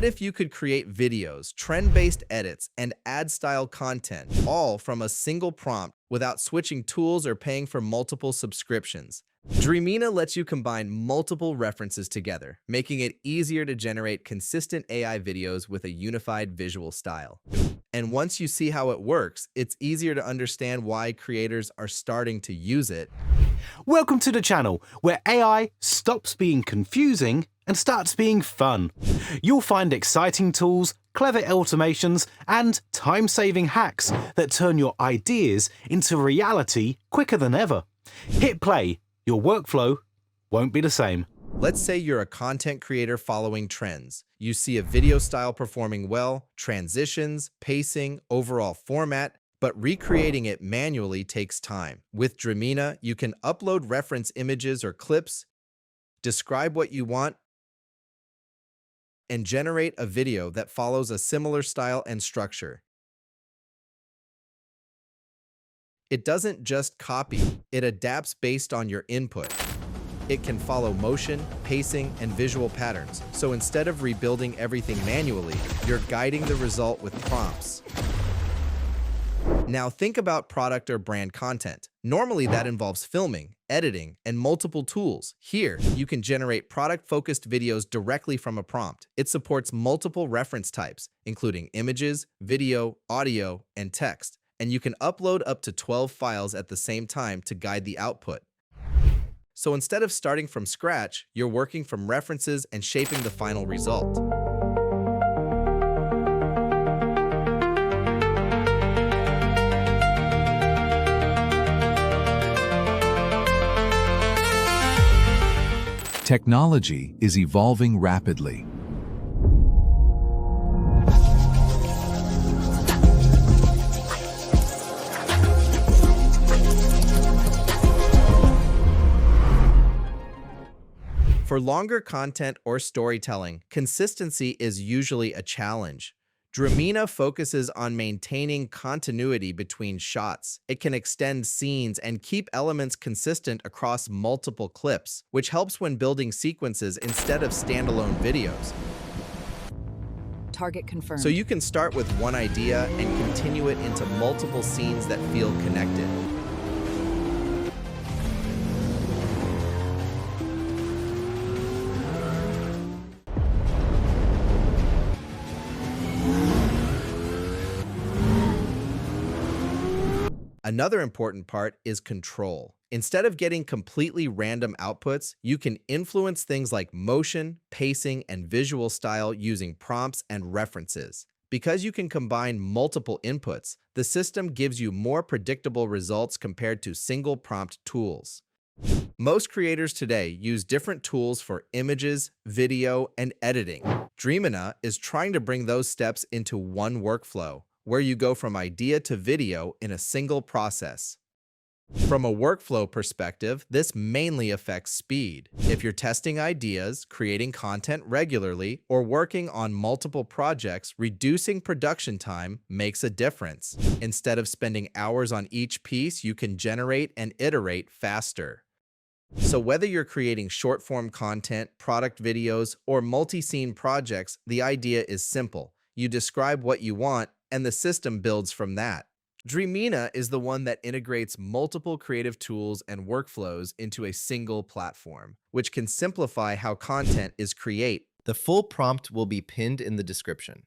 What if you could create videos, trend-based edits, and ad-style content, all from a single prompt without switching tools or paying for multiple subscriptions? Dreamina lets you combine multiple references together, making it easier to generate consistent AI videos with a unified visual style. And once you see how it works, it's easier to understand why creators are starting to use it. Welcome to the channel where AI stops being confusing and starts being fun. You'll find exciting tools, clever automations, and time-saving hacks that turn your ideas into reality quicker than ever. Hit play. Your workflow won't be the same. Let's say you're a content creator following trends. You see a video style performing well, transitions, pacing, overall format, but recreating it manually takes time. With Dreamina, you can upload reference images or clips, describe what you want, and generate a video that follows a similar style and structure. It doesn't just copy, it adapts based on your input. It can follow motion, pacing, and visual patterns, so instead of rebuilding everything manually, you're guiding the result with prompts. Now think about product or brand content. Normally that involves filming, editing, and multiple tools. Here, you can generate product-focused videos directly from a prompt. It supports multiple reference types, including images, video, audio, and text. And you can upload up to 12 files at the same time to guide the output. So instead of starting from scratch, you're working from references and shaping the final result. Technology is evolving rapidly. For longer content or storytelling, consistency is usually a challenge. Dreamina focuses on maintaining continuity between shots. It can extend scenes and keep elements consistent across multiple clips, which helps when building sequences instead of standalone videos. Target confirmed. So you can start with one idea and continue it into multiple scenes that feel connected. Another important part is control. Instead of getting completely random outputs, you can influence things like motion, pacing, and visual style using prompts and references. Because you can combine multiple inputs, the system gives you more predictable results compared to single prompt tools. Most creators today use different tools for images, video, and editing. Dreamina is trying to bring those steps into one workflow, where you go from idea to video in a single process. From a workflow perspective, this mainly affects speed. If you're testing ideas, creating content regularly, or working on multiple projects, reducing production time makes a difference. Instead of spending hours on each piece, you can generate and iterate faster. So whether you're creating short-form content, product videos, or multi-scene projects, the idea is simple. You describe what you want, and the system builds from that. Dreamina is the one that integrates multiple creative tools and workflows into a single platform, which can simplify how content is created. The full prompt will be pinned in the description.